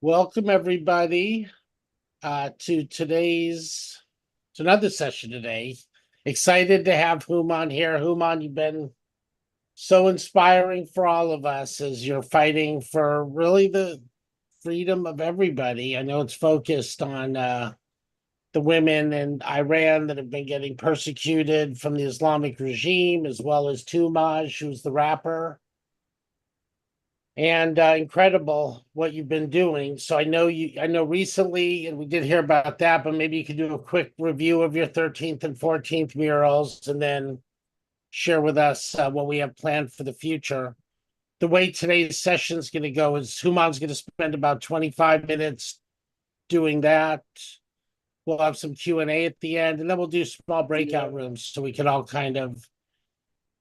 Welcome everybody to another session today. Excited to have Hooman here. Hooman, you've been so inspiring for all of us as you're fighting for really the freedom of everybody. I know it's focused on the women in Iran that have been getting persecuted from the Islamic regime, as well as Toomaj, who's the rapper. And incredible what you've been doing. So I know recently, and we did hear about that, but maybe you could do a quick review of your 13th and 14th murals and then share with us what we have planned for the future. The way today's session is going to go is Human's going to spend about 25 minutes doing that. We'll have some Q&A at the end, and then we'll do small breakout rooms so we can all kind of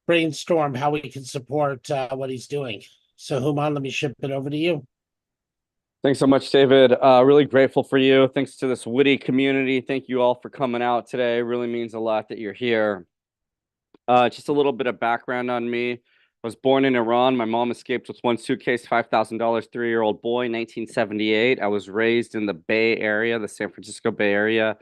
brainstorm how we can support what he's doing. So Hooman, let me ship it over to you. Thanks so much, David. Really grateful for you. Thanks to this WITI community. Thank you all for coming out today. It really means a lot that you're here. Just a little bit of background on me. I was born in Iran. My mom escaped with one suitcase, $5,000, 3-year-old boy, 1978. I was raised in the Bay Area, the San Francisco Bay Area,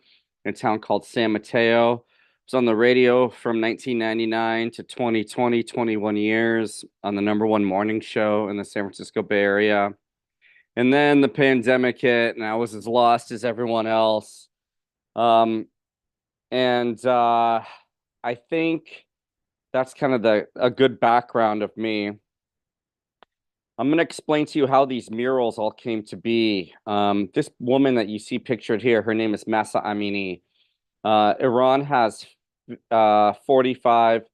in a town called San Mateo. I was on the radio from 1999 to 2020, 21 years on the #1 morning show in the San Francisco Bay Area. And then the pandemic hit, and I was as lost as everyone else. I think that's kind of a good background of me. I'm going to explain to you how these murals all came to be. This woman that you see pictured here, her name is Mahsa Amini. Iran has 45,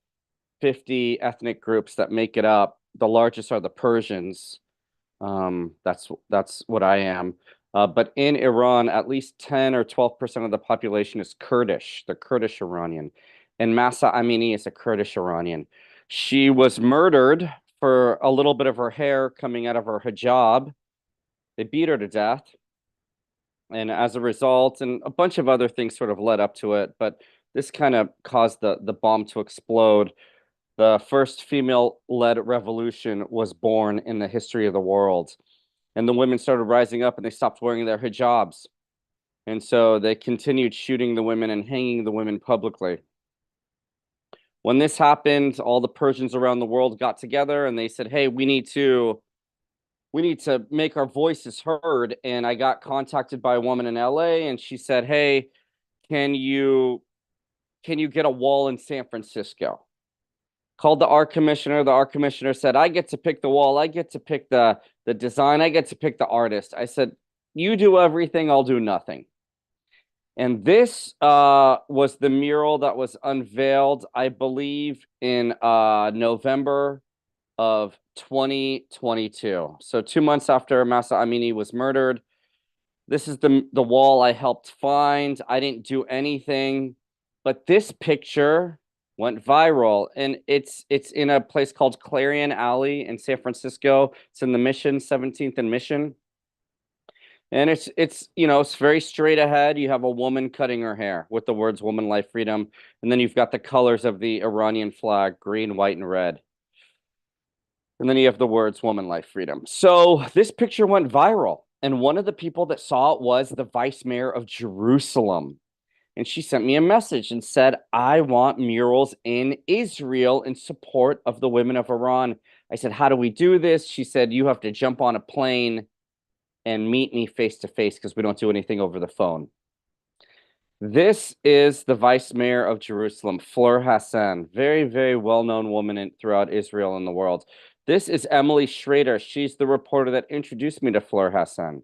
50 ethnic groups that make it up. The largest are the Persians. That's what I am. But in Iran, at least 10 or 12% of the population is Kurdish. They're Kurdish Iranian. And Mahsa Amini is a Kurdish Iranian. She was murdered for a little bit of her hair coming out of her hijab. They beat her to death. And as a result, and a bunch of other things sort of led up to it, but this kind of caused the bomb to explode. The first female-led revolution was born in the history of the world. And the women started rising up and they stopped wearing their hijabs. And so they continued shooting the women and hanging the women publicly. When this happened, all the Persians around the world got together and they said, hey, we need to make our voices heard. And I got contacted by a woman in LA and she said, hey, can you get a wall in San Francisco? Called the art commissioner. The art commissioner said, I get to pick the wall. I get to pick the design. I get to pick the artist. I said, you do everything. I'll do nothing. And this was the mural that was unveiled, I believe, in November of 2022. So 2 months after Mahsa Amini was murdered. This is the wall I helped find. I didn't do anything. But this picture went viral, and it's in a place called Clarion Alley in San Francisco. It's in the Mission, 17th and Mission. And it's very straight ahead. You have a woman cutting her hair with the words "Woman, Life, Freedom," and then you've got the colors of the Iranian flag, green, white, and red. And then you have the words "Woman, Life, Freedom." So this picture went viral, and one of the people that saw it was the vice mayor of Jerusalem. And she sent me a message and said, I want murals in Israel in support of the women of Iran. I said, how do we do this? She said, you have to jump on a plane and meet me face to face because we don't do anything over the phone. This is the vice mayor of Jerusalem, Fleur Hassan, very, very well-known woman throughout Israel and the world. This is Emily Schrader. She's the reporter that introduced me to Fleur Hassan.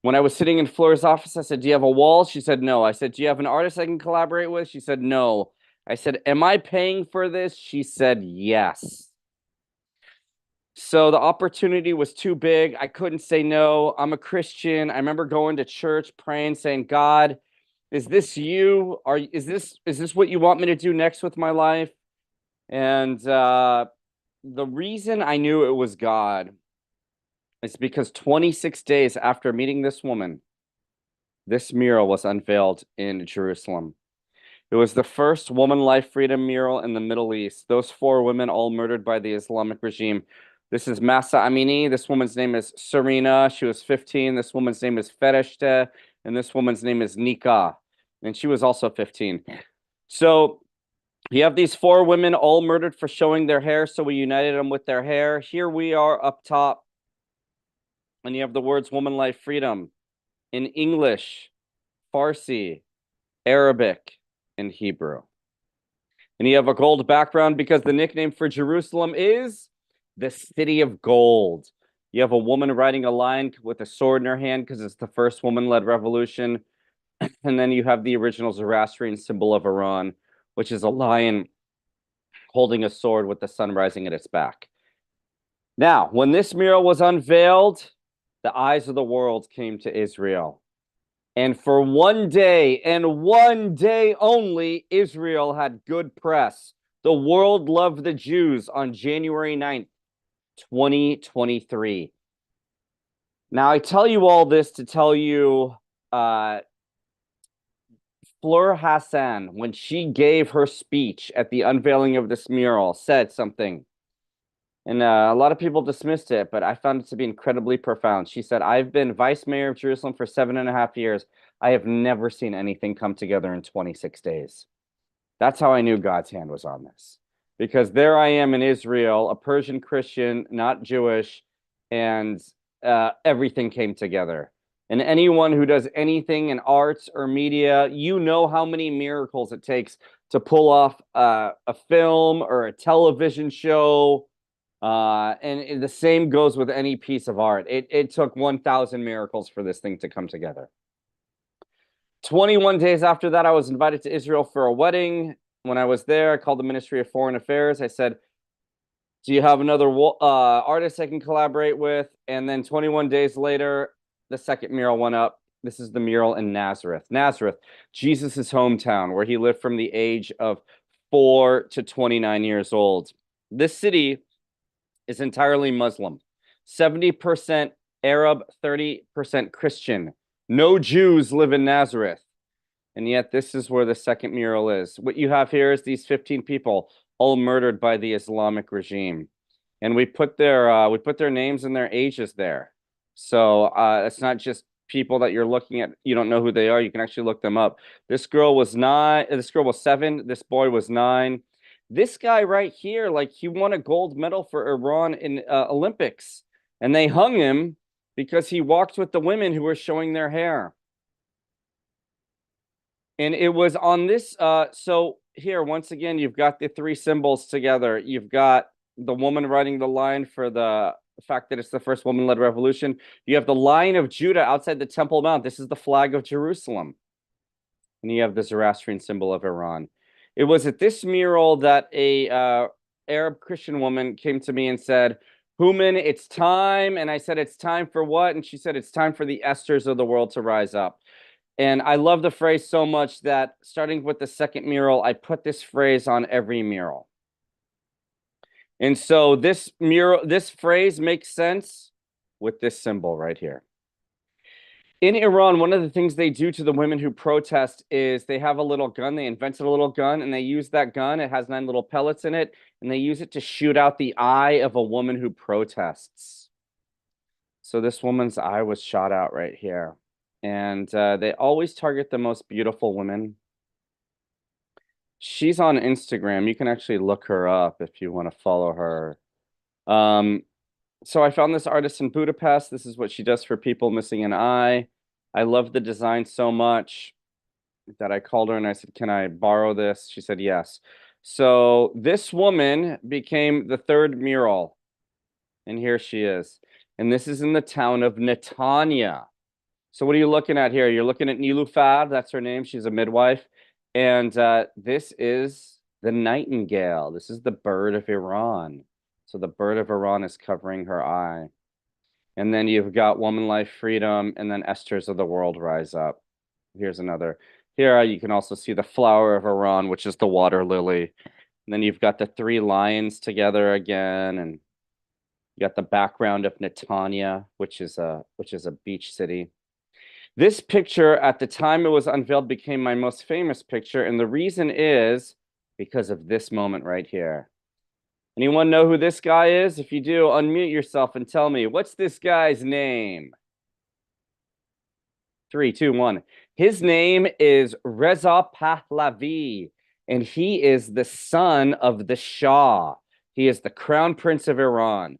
When I was sitting in Fleur's office, I said, do you have a wall? She said, no. I said, do you have an artist I can collaborate with? She said, no. I said, am I paying for this? She said, yes. So the opportunity was too big. I couldn't say no. I'm a Christian. I remember going to church, praying, saying, God, is this you? Is this what you want me to do next with my life? And the reason I knew it was God is because 26 days after meeting this woman, this mural was unveiled in Jerusalem. It was the first Woman, Life, Freedom mural in the Middle East. Those 4 women, all murdered by the Islamic regime, This is Masa Amini. This woman's name is Serena. She was 15. This woman's name is Fereshte. And this woman's name is Nika. And she was also 15. So you have these 4 women all murdered for showing their hair. So we united them with their hair. Here we are up top. And you have the words woman, life, freedom in English, Farsi, Arabic, and Hebrew. And you have a gold background because the nickname for Jerusalem is the City of Gold. You have a woman riding a lion with a sword in her hand because it's the first woman-led revolution. And then you have the original Zoroastrian symbol of Iran, which is a lion holding a sword with the sun rising at its back. Now, when this mural was unveiled, the eyes of the world came to Israel. And for one day and one day only, Israel had good press. The world loved the Jews on January 9th, 2023. Now, I tell you all this to tell you, Fleur Hassan, when she gave her speech at the unveiling of this mural, said something. And a lot of people dismissed it, but I found it to be incredibly profound. She said, I've been vice mayor of Jerusalem for 7.5 years. I have never seen anything come together in 26 days. That's how I knew God's hand was on this. Because there I am in Israel, a Persian Christian, not Jewish, and everything came together. And anyone who does anything in arts or media, you know how many miracles it takes to pull off a film or a television show. And the same goes with any piece of art. It took 1,000 miracles for this thing to come together. 21 days after that, I was invited to Israel for a wedding. When I was there, I called the Ministry of Foreign Affairs. I said, do you have another artist I can collaborate with? And then 21 days later, the second mural went up. This is the mural in Nazareth. Nazareth, Jesus' hometown, where he lived from the age of 4 to 29 years old. This city is entirely Muslim. 70% Arab, 30% Christian. No Jews live in Nazareth. And yet this is where the second mural is. What you have here is these 15 people all murdered by the Islamic regime. And we put their names and their ages there. So it's not just people that you're looking at, you don't know who they are, you can actually look them up. This girl was 7, this boy was 9. This guy right here, like, he won a gold medal for Iran in Olympics, and they hung him because he walked with the women who were showing their hair. And it was on this, so here, once again, you've got the 3 symbols together. You've got the woman riding the lion for the fact that it's the first woman-led revolution. You have the Lion of Judah outside the Temple Mount. This is the flag of Jerusalem. And you have the Zoroastrian symbol of Iran. It was at this mural that a Arab Christian woman came to me and said, Hooman, it's time. And I said, it's time for what? And she said, it's time for the Esthers of the world to rise up. And I love the phrase so much that starting with the second mural, I put this phrase on every mural. And so this phrase makes sense with this symbol right here. In Iran, one of the things they do to the women who protest is they have a little gun. They invented a little gun, and they use that gun. It has 9 little pellets in it, and they use it to shoot out the eye of a woman who protests. So this woman's eye was shot out right here. And they always target the most beautiful women. She's on Instagram. You can actually look her up if you want to follow her. So I found this artist in Budapest. This is what she does for people missing an eye. I love the design so much that I called her and I said, can I borrow this? She said, yes. So this woman became the 3rd mural. And here she is. And this is in the town of Netanya. So what are you looking at here? You're looking at Nilufar. That's her name. She's a midwife. And this is the nightingale. This is the bird of Iran. So the bird of Iran is covering her eye. And then you've got woman, life, freedom, and then Esthers of the world rise up. Here's another. Here you can also see the flower of Iran, which is the water lily. And then you've got the 3 lions together again. And you got the background of Netanya, which is a beach city. This picture, at the time it was unveiled, became my most famous picture. And the reason is because of this moment right here. Anyone know who this guy is? If you do, unmute yourself and tell me, what's this guy's name? 3, 2, 1. His name is Reza Pahlavi, and he is the son of the Shah. He is the crown prince of Iran.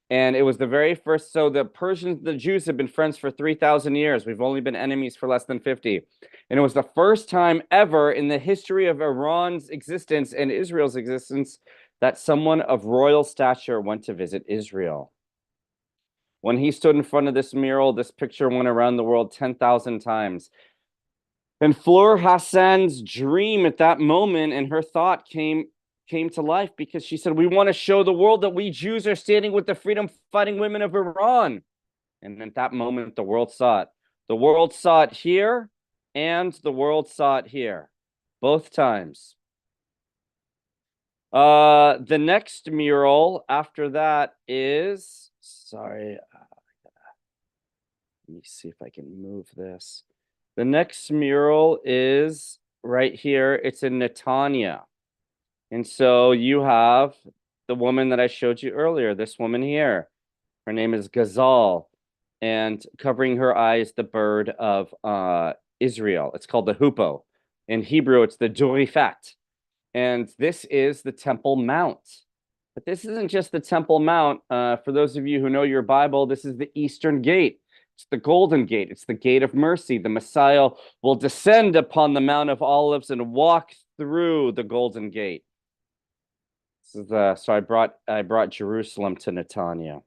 And it was the very first. So the Persians, the Jews have been friends for 3,000 years. We've only been enemies for less than 50. And it was the first time ever in the history of Iran's existence and Israel's existence that someone of royal stature went to visit Israel. When he stood in front of this mural, this picture went around the world 10,000 times. And Fleur Hassan's dream at that moment and her thought came to life because she said, we want to show the world that we Jews are standing with the freedom fighting women of Iran. And at that moment, the world saw it. The world saw it here and the world saw it here, both times. The next mural after that is, sorry, let me see if I can move this. The next mural is right here. It's in Netanya. And so you have the woman that I showed you earlier, this woman here. Her name is Ghazal, and covering her eyes, the bird of Israel. It's called the hoopoe. In Hebrew, it's the durifat. And this is the Temple Mount. But this isn't just the Temple Mount. For those of you who know your Bible, this is the Eastern Gate. It's the Golden Gate. It's the Gate of Mercy. The Messiah will descend upon the Mount of Olives and walk through the Golden Gate. This is so I brought Jerusalem to Netanya.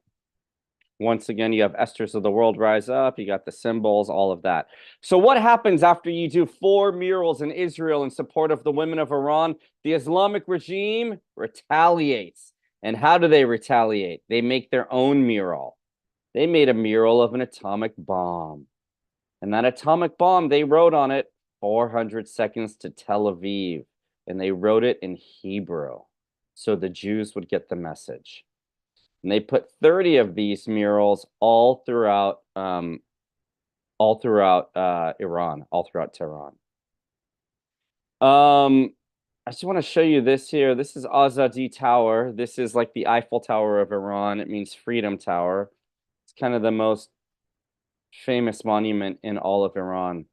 Once again, you have Esters of the World rise up. You got the symbols, all of that. So what happens after you do 4 murals in Israel in support of the women of Iran? The Islamic regime retaliates. And how do they retaliate? They make their own mural. They made a mural of an atomic bomb. And that atomic bomb, they wrote on it 400 seconds to Tel Aviv. And they wrote it in Hebrew, so the Jews would get the message. And they put 30 of these murals all throughout Iran, all throughout Tehran. I just want to show you this here. This is Azadi Tower. This is like the Eiffel Tower of Iran. It means Freedom Tower. It's kind of the most famous monument in all of Iran.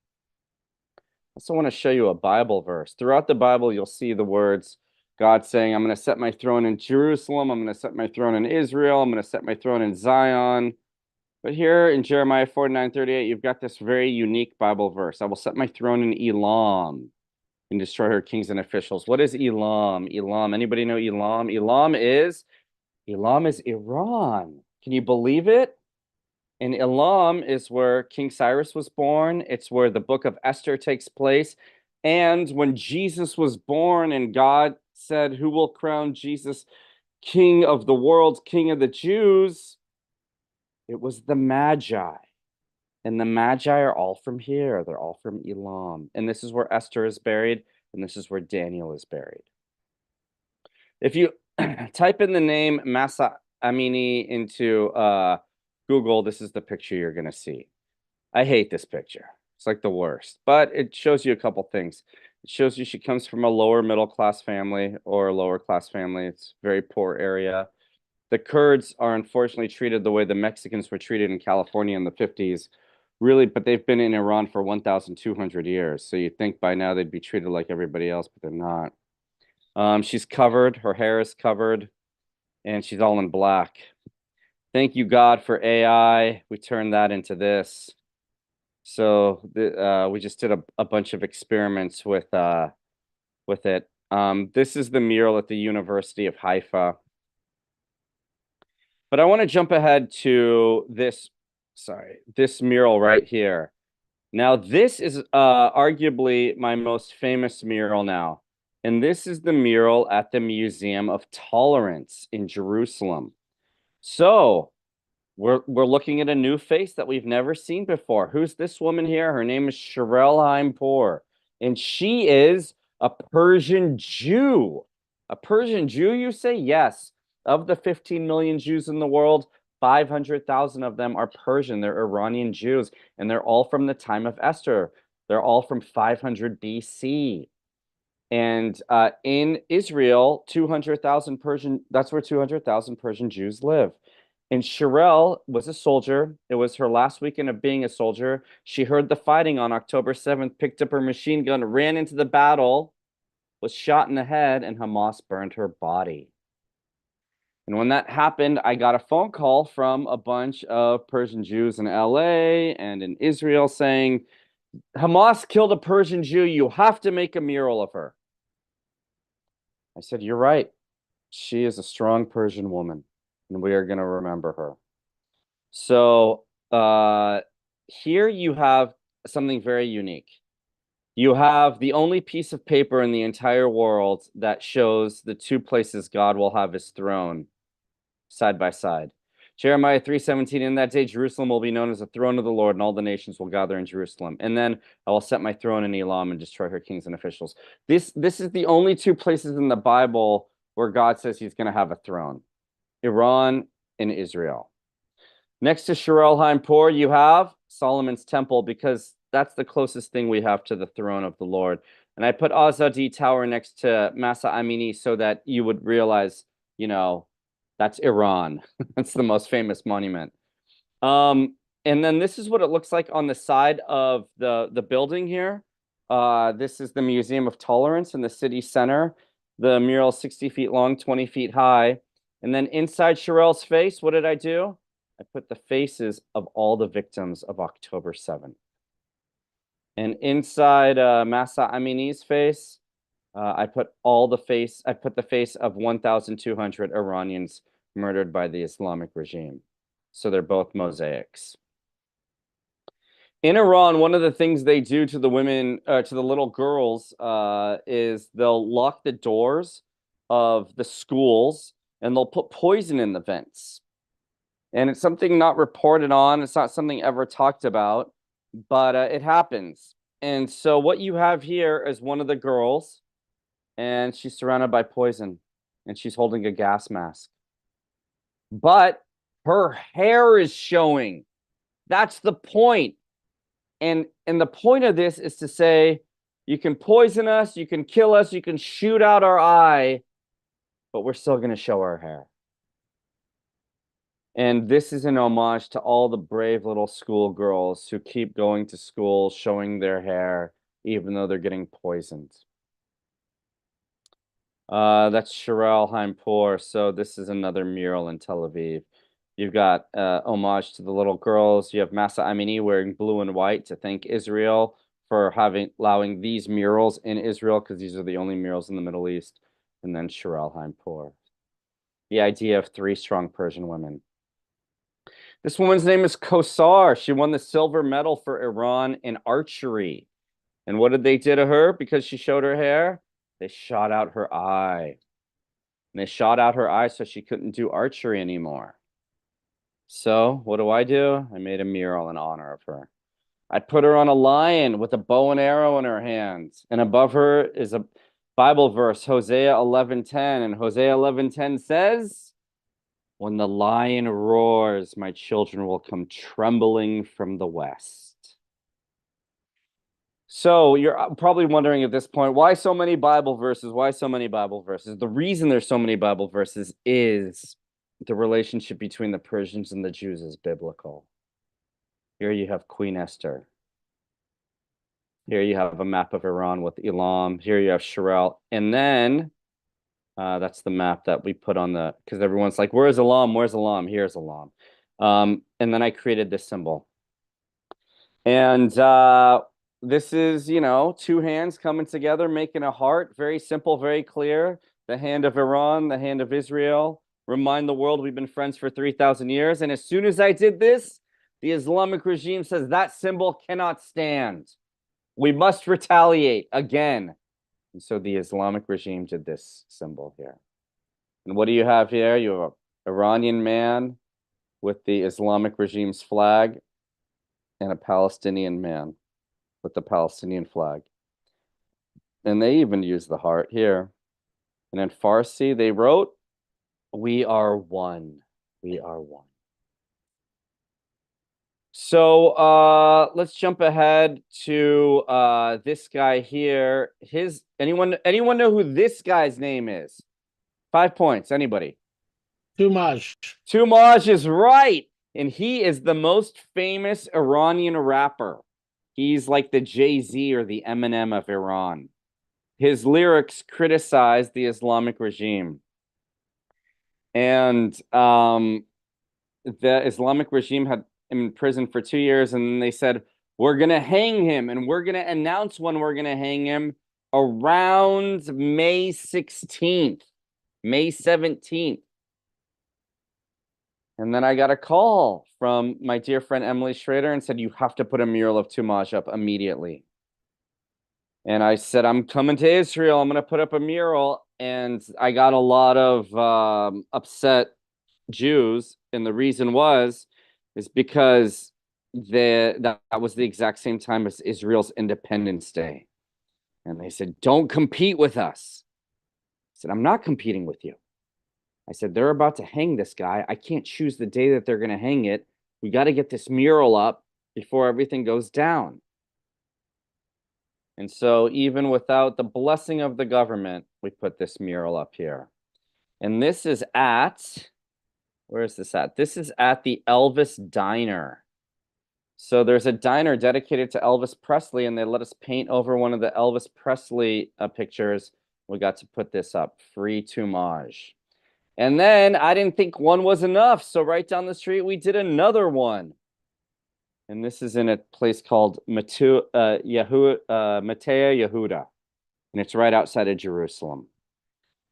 I also want to show you a Bible verse. Throughout the Bible, you'll see the words God saying, I'm going to set my throne in Jerusalem. I'm going to set my throne in Israel. I'm going to set my throne in Zion. But here in Jeremiah 49:38, you've got this very unique Bible verse. I will set my throne in Elam and destroy her kings and officials. What is Elam? Elam. Anybody know Elam? Elam is Iran. Can you believe it? And Elam is where King Cyrus was born. It's where the book of Esther takes place. And when Jesus was born and God said, who will crown Jesus king of the world, king of the Jews? It was the Magi. And the Magi are all from here. They're all from Elam. And this is where Esther is buried. And this is where Daniel is buried. If you type in the name Masa Amini into Google, this is the picture you're going to see. I hate this picture. It's like the worst, but it shows you a couple things. It shows you she comes from a lower middle class family or a lower class family. It's a very poor area. The Kurds are unfortunately treated the way the Mexicans were treated in California in the 50s. Really, but they've been in Iran for 1,200 years. So you'd think by now they'd be treated like everybody else, but they're not. She's covered. Her hair is covered. And she's all in black. Thank you, God, for AI. We turned that into this. So we just did a bunch of experiments with it. This is the mural at the University of Haifa. But I want to jump ahead to this mural right here. Now, this is arguably my most famous mural now. And this is the mural at the Museum of Tolerance in Jerusalem. So we're looking at a new face that we've never seen before. Who's this woman here? Her name is Sherelle Haimpour, and she is a Persian Jew. A Persian Jew, you say? Yes. Of the 15 million Jews in the world, 500,000 of them are Persian. They're Iranian Jews, and they're all from the time of Esther. They're all from 500 BC. And in Israel, 200,000 Persian, that's where 200,000 Persian Jews live. And Sherelle was a soldier. It was her last weekend of being a soldier. She heard the fighting on October 7th, picked up her machine gun, ran into the battle, was shot in the head, and Hamas burned her body. And when that happened, I got a phone call from a bunch of Persian Jews in LA and in Israel saying, Hamas killed a Persian Jew. You have to make a mural of her. I said, you're right. She is a strong Persian woman, and we are going to remember her. So here you have something very unique. You have the only piece of paper in the entire world that shows the two places God will have his throne side by side. Jeremiah 3:17, in that day Jerusalem will be known as the throne of the Lord, and all the nations will gather in Jerusalem. And then I will set my throne in Elam and destroy her kings and officials. This is the only two places in the Bible where God says he's going to have a throne. Iran and Israel. Next to Shir Haim-Por, you have Solomon's Temple, because that's the closest thing we have to the throne of the Lord. And I put Azadi Tower next to Masa Amini so that you would realize, you know, that's Iran. That's the most famous monument. And then this is what it looks like on the side of the building here. This is the Museum of Tolerance in the city center. The mural 60 feet long, 20 feet high. And then inside Sherelle's face, what did I do? I put the faces of all the victims of October 7th. And inside Masa Amini's face, I put the face of 1,200 Iranians murdered by the Islamic regime. So they're both mosaics. In Iran, one of the things they do to the women, to the little girls, is they'll lock the doors of the schools and they'll put poison in the vents. And it's something not reported on. It's not something ever talked about, but it happens. And so what you have here is one of the girls, and she's surrounded by poison, and she's holding a gas mask. But her hair is showing. That's the point. And the point of this is to say, you can poison us, you can kill us, you can shoot out our eye, but we're still going to show our hair. And this is an homage to all the brave little schoolgirls who keep going to school, showing their hair, even though they're getting poisoned. That's Shir Haim-Por. So this is another mural in Tel Aviv. You've got homage to the little girls. You have Masa Amini wearing blue and white to thank Israel for allowing these murals in Israel, because these are the only murals in the Middle East. And then Shir Haim-Por. The idea of three strong Persian women. This woman's name is Kosar. She won the silver medal for Iran in archery. And what did they do to her because she showed her hair? They shot out her eye. And they shot out her eye so she couldn't do archery anymore. So what do? I made a mural in honor of her. I put her on a lion with a bow and arrow in her hands. And above her is a Bible verse, Hosea 11:10. And Hosea 11:10 says, when the lion roars, my children will come trembling from the west. So you're probably wondering at this point, why so many Bible verses? Why so many Bible verses? The reason there's so many Bible verses is the relationship between the Persians and the Jews is biblical. Here you have Queen Esther. Here you have a map of Iran with Elam. Here you have Shirel. And then that's the map that we put on because everyone's like, where's Elam? Where's Elam? Here's Elam. And then I created this symbol. And this is, two hands coming together, making a heart. Very simple, very clear. The hand of Iran, the hand of Israel. Remind the world we've been friends for 3,000 years. And as soon as I did this, the Islamic regime says that symbol cannot stand. We must retaliate again. And so the Islamic regime did this symbol here. And what do you have here? You have an Iranian man with the Islamic regime's flag and a Palestinian man with the Palestinian flag. And they even use the heart here. And in Farsi, they wrote, we are one. We are one. So let's jump ahead to this guy here. Anyone know who this guy's name is? 5 points. Anybody? Toomaj. Toomaj is right. And he is the most famous Iranian rapper. He's like the Jay-Z or the Eminem of Iran. His lyrics criticize the Islamic regime. And the Islamic regime had him in prison for 2 years, and then they said, we're going to hang him, and we're going to announce when we're going to hang him around May 16th, May 17th. And then I got a call from my dear friend Emily Schrader and said, you have to put a mural of Toomaj up immediately. And I said, I'm coming to Israel. I'm going to put up a mural. And I got a lot of upset Jews. And the reason is because that was the exact same time as Israel's Independence Day. And they said, don't compete with us. I said, I'm not competing with you. I said, they're about to hang this guy. I can't choose the day that they're going to hang it. We got to get this mural up before everything goes down. And so even without the blessing of the government, we put this mural up here. And this is at, where is this at? This is at the Elvis Diner. So there's a diner dedicated to Elvis Presley, and they let us paint over one of the Elvis Presley pictures. We got to put this up, free Toomaj. And then I didn't think one was enough. So right down the street, we did another one. And this is in a place called Mateh Yahuda. And it's right outside of Jerusalem.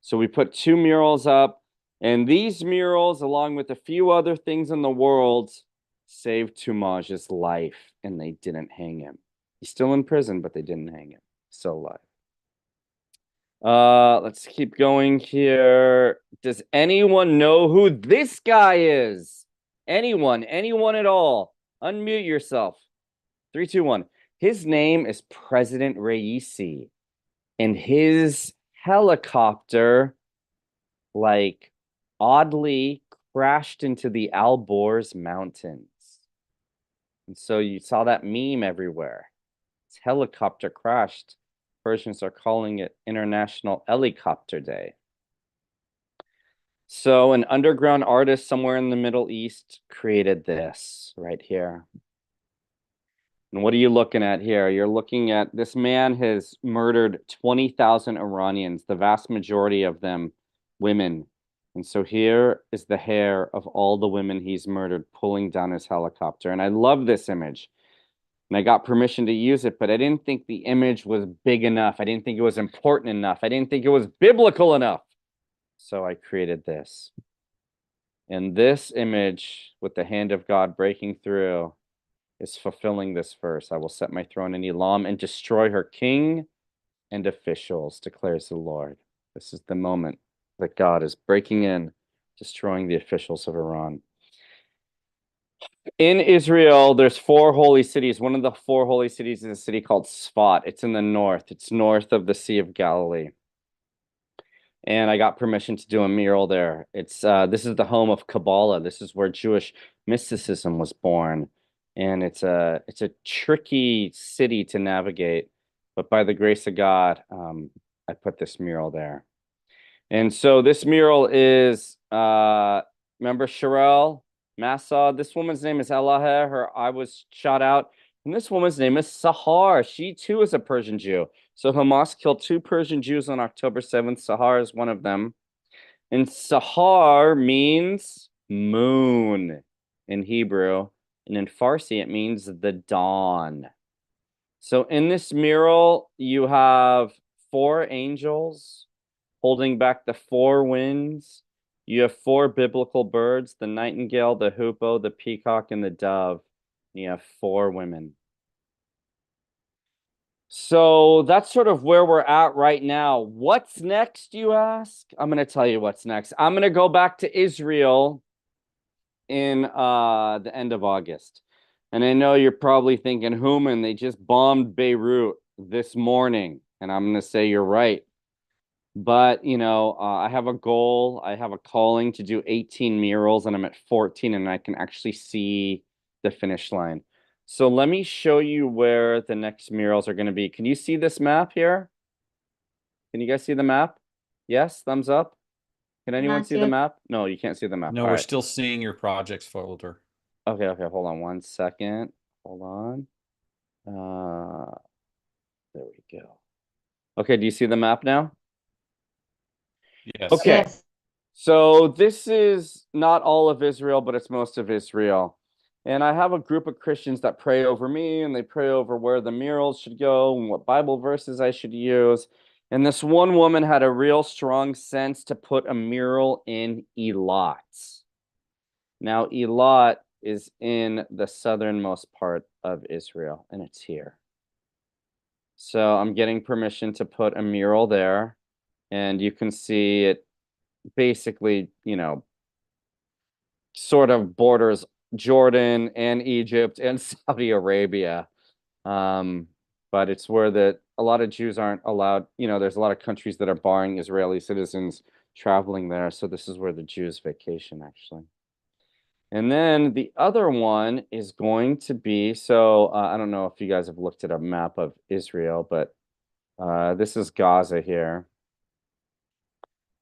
So we put 2 murals up. And these murals, along with a few other things in the world, saved Toomaj's life. And they didn't hang him. He's still in prison, but they didn't hang him. Still alive. Let's keep going here. Does anyone know who this guy is? Anyone at all? Unmute yourself. 3, 2, 1. His name is President Raisi, and his helicopter, like, oddly crashed into the Alborz Mountains. And so you saw that meme everywhere. His helicopter crashed. Persians are calling it International Helicopter Day. So an underground artist somewhere in the Middle East created this right here. And what are you looking at here? You're looking at this man has murdered 20,000 Iranians, the vast majority of them women. And so here is the hair of all the women he's murdered pulling down his helicopter. And I love this image. And I got permission to use it, but I didn't think the image was big enough. I didn't think it was important enough. I didn't think it was biblical enough. So I created this. And this image with the hand of God breaking through is fulfilling this verse. I will set my throne in Elam and destroy her king and officials, declares the Lord. This is the moment that God is breaking in, destroying the officials of Iran. In Israel, there's 4 holy cities. One of the 4 holy cities is a city called Sfat. It's in the north. It's north of the Sea of Galilee. And I got permission to do a mural there. It's this is the home of Kabbalah. This is where Jewish mysticism was born. And it's a tricky city to navigate. But by the grace of God, I put this mural there. And so this mural is, remember Sherelle Massa? This woman's name is Elahe. Her eye was shot out. And this woman's name is Sahar. She too is a Persian Jew. So Hamas killed 2 Persian Jews on October 7th. Sahar is one of them. And Sahar means moon in Hebrew. And in Farsi, it means the dawn. So in this mural, you have 4 angels holding back the 4 winds. You have 4 biblical birds, the nightingale, the hoopoe, the peacock, and the dove. And you have 4 women. So that's sort of where we're at right now. What's next, you ask? I'm going to tell you what's next. I'm going to go back to Israel in the end of August. And I know you're probably thinking, Hooman, they just bombed Beirut this morning. And I'm going to say you're right. But, you know, I have a goal. I have a calling to do 18 murals, and I'm at 14, and I can actually see the finish line. So let me show you where the next murals are going to be. Can you see this map here? Can you guys see the map? Yes, thumbs up. Can anyone Not see the yet. map? No, you can't see the map. No, All we're right. still seeing your projects folder. Okay, hold on 1 second. Hold on. There we go. Okay, do you see the map now? Yes. Okay. Yes. So this is not all of Israel, but it's most of Israel. And I have a group of Christians that pray over me, and they pray over where the murals should go and what Bible verses I should use. And this one woman had a real strong sense to put a mural in Eilat. Now, Eilat is in the southernmost part of Israel, and it's here. So I'm getting permission to put a mural there, and you can see it basically, you know, sort of borders Jordan and Egypt and Saudi Arabia. But it's where a lot of Jews aren't allowed, you know, there's a lot of countries that are barring Israeli citizens traveling there. So this is where the Jews vacation, actually. And then the other one is going to be, so I don't know if you guys have looked at a map of Israel, but this is Gaza here.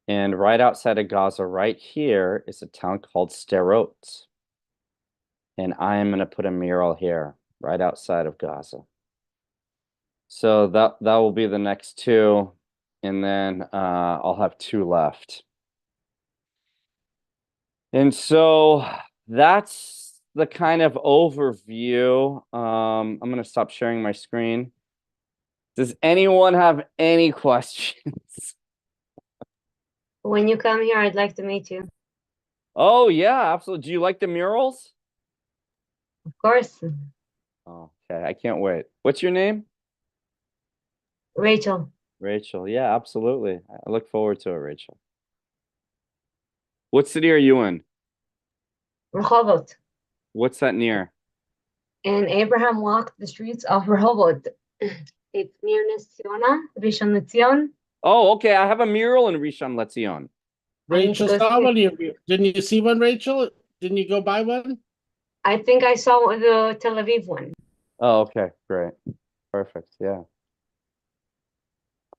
And right outside of Gaza, right here, is a town called Sderot. And I am going to put a mural here, right outside of Gaza. So that will be the next two. And then I'll have two left. And so that's the kind of overview. I'm going to stop sharing my screen. Does anyone have any questions? When you come here, I'd like to meet you. Oh, yeah, absolutely. Do you like the murals? Of course. Oh, okay, I can't wait. What's your name? Rachel. Rachel. Yeah, absolutely. I look forward to it, Rachel. What city are you in? Rehovot. What's that near? And Abraham walked the streets of Rehovot. It's near Ness Tzionah, Rishon LeZion. Oh, okay. I have a mural in Rishon LeZion. I need to Rachel go saw see one. Didn't you see one, Rachel? Didn't you go buy one? I think I saw the Tel Aviv one. Oh, okay. Great. Perfect. Yeah.